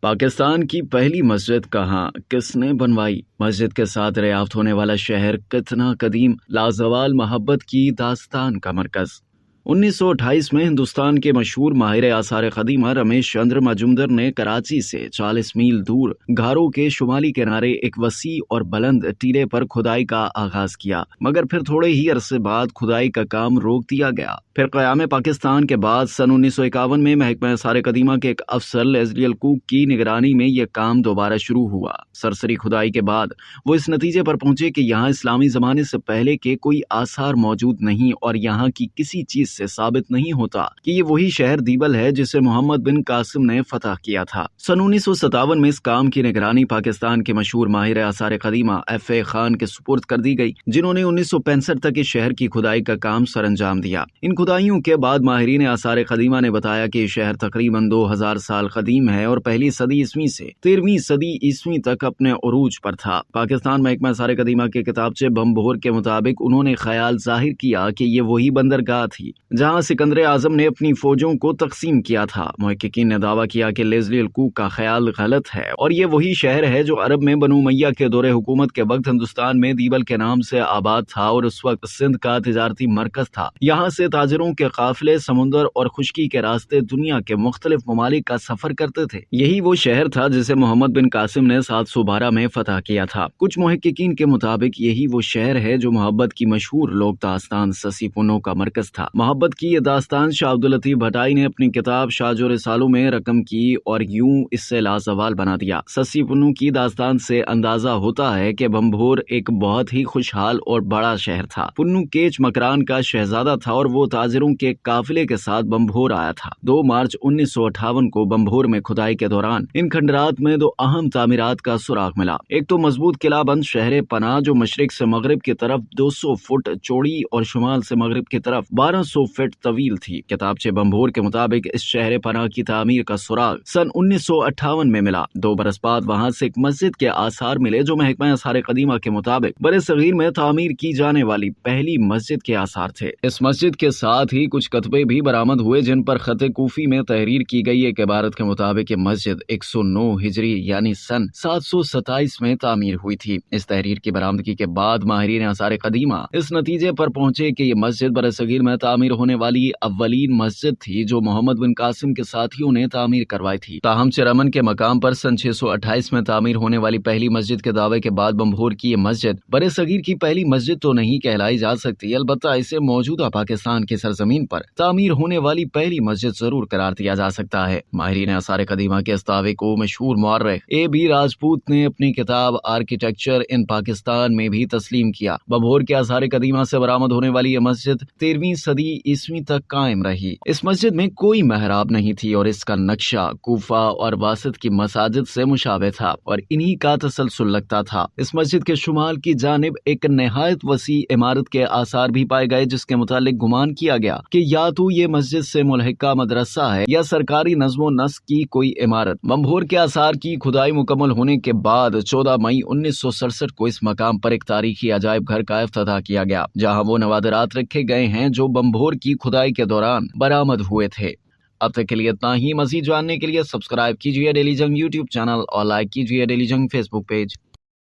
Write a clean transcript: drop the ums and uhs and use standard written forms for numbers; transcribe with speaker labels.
Speaker 1: پاکستان کی پہلی مسجد کہاں، کس نے بنوائی؟ مسجد کے ساتھ دریافت ہونے والا شہر کتنا قدیم، لازوال محبت کی داستان کا مرکز۔ 1928 میں ہندوستان کے مشہور ماہر آثار قدیمہ رمیش چندر مجومدر نے کراچی سے 40 میل دور گھاروں کے شمالی کنارے ایک وسیع اور بلند ٹیلے پر کھدائی کا آغاز کیا، مگر پھر تھوڑے ہی عرصے بعد کھدائی کا کام روک دیا گیا۔ پھر قیام پاکستان کے بعد سن 1951 میں محکمہ آثار قدیمہ کے ایک افسر لیزلی الکوک کی نگرانی میں یہ کام دوبارہ شروع ہوا۔ سرسری کھدائی کے بعد وہ اس نتیجے پر پہنچے کہ یہاں اسلامی زمانے سے پہلے کے کوئی آثار موجود نہیں اور یہاں کی کسی چیز سے ثابت نہیں ہوتا کہ یہ وہی شہر دیبل ہے جسے محمد بن قاسم نے فتح کیا تھا۔ سن 1957 میں اس کام کی نگرانی پاکستان کے مشہور ماہر آثار قدیمہ FA خان کے سپرد کر دی گئی، جنہوں نے 1965 تک اس شہر کی کھدائی کا کام سر انجام دیا۔ ان کھدائیوں کے بعد ماہرین آثار قدیمہ نے بتایا کہ یہ شہر تقریباً 2000 سال قدیم ہے اور پہلی صدی عیسوی سے 13ویں صدی عیسوی تک اپنے عروج پر تھا۔ پاکستان محکمہ آثار قدیمہ کے کتابچے بمبھور کے مطابق انہوں نے خیال ظاہر کیا کہ یہ وہی بندرگاہ تھی جہاں سکندر اعظم نے اپنی فوجوں کو تقسیم کیا تھا۔ محققین نے دعویٰ کیا کہ لیزلی الکوک کا خیال غلط ہے اور یہ وہی شہر ہے جو عرب میں بنو امیہ کے دور حکومت کے وقت ہندوستان میں دیبل کے نام سے آباد تھا اور اس وقت سندھ کا تجارتی مرکز تھا۔ یہاں سے تاجروں کے قافلے سمندر اور خشکی کے راستے دنیا کے مختلف ممالک کا سفر کرتے تھے۔ یہی وہ شہر تھا جسے محمد بن قاسم نے 712 میں فتح کیا تھا۔ کچھ محققین کے مطابق یہی وہ شہر ہے جو محبت کی مشہور لوک داستان سسی پنو کا مرکز تھا۔ محبت کی یہ داستان شاہ عبداللطیف بھٹائی نے اپنی کتاب شاج و رسالوں میں رقم کی اور یوں اس سے لازوال بنا دیا۔ سسی پنو کی داستان سے اندازہ ہوتا ہے کہ بمبھور ایک بہت ہی خوشحال اور بڑا شہر تھا۔ پنو کیچ مکران کا شہزادہ تھا اور وہ تاجروں کے قافلے کے ساتھ بمبھور آیا تھا۔ 2 مارچ 1958 کو بمبھور میں کھدائی کے دوران ان کھنڈرات میں 2 اہم تعمیرات کا سراغ ملا۔ ایک تو مضبوط قلعہ بند شہر پناہ جو مشرق سے مغرب کی طرف 200 فٹ چوڑی اور شمال سے مغرب کی طرف 1200 فٹ طویل تھی۔ کتابچے بمبھور کے مطابق اس شہر پناہ کی تعمیر کا سراغ سن 1958 میں ملا۔ 2 برس بعد وہاں سے ایک مسجد کے آثار ملے جو محکمہ آثار قدیمہ کے مطابق برِ صغیر میں تعمیر کی جانے والی پہلی مسجد کے آثار تھے۔ اس مسجد کے ساتھ ہی کچھ کتبے بھی برآمد ہوئے جن پر خط کوفی میں تحریر کی گئی۔ ایک عبارت کے مطابق یہ مسجد 109 ہجری یعنی سن 727 میں تعمیر ہوئی تھی۔ اس تحریر کی برآمدگی کے بعد ماہرین آثار قدیمہ اس نتیجے پر پہنچے کہ یہ مسجد برِ صغیر میں تعمیر ہونے والی اولین مسجد تھی جو محمد بن قاسم کے ساتھیوں نے تعمیر کروائی تھی۔ تاہم چرمن کے مقام پر سن 628 میں تعمیر ہونے والی پہلی مسجد کے دعوے کے بعد بمبھور کی یہ مسجد برِ صغیر کی پہلی مسجد تو نہیں کہلائی جا سکتی، البتہ اسے موجودہ پاکستان کی سرزمین پر تعمیر ہونے والی پہلی مسجد ضرور قرار دیا جا سکتا ہے۔ ماہرین آثار قدیمہ کے اس دعوے کو مشہور مورخ A.B. راجپوت نے اپنی کتاب آرکیٹیکچر ان پاکستان میں بھی تسلیم کیا۔ بمبھور کے آثار قدیمہ سے برآمد ہونے والی یہ مسجد 13ویں صدی عیسوی تک قائم رہی۔ اس مسجد میں کوئی محراب نہیں تھی اور اس کا نقشہ کوفہ اور واسط کی مساجد سے مشابہ تھا اور انہی کا تسلسل لگتا تھا۔ اس مسجد کے شمال کی جانب ایک نہایت وسیع عمارت کے آثار بھی پائے گئے جس کے متعلق گمان کیا گیا کہ یا تو یہ مسجد سے ملحقہ مدرسہ ہے یا سرکاری نظم و نسق کی کوئی عمارت۔ بمبھور کے آثار کی کھدائی مکمل ہونے کے بعد 14 مئی 1967 کو اس مقام پر ایک تاریخی عجائب گھر کا افتتاح کیا گیا جہاں وہ نوادرات رکھے گئے ہیں جو بمبھور کی کھدائی کے دوران برآمد ہوئے تھے۔ اب تک کے لیے اتنا ہی۔ مزید جاننے کے لیے سبسکرائب کیجیے ڈیلی جنگ یوٹیوب چینل اور لائک کیجیے ڈیلی جنگ فیس بک پیج۔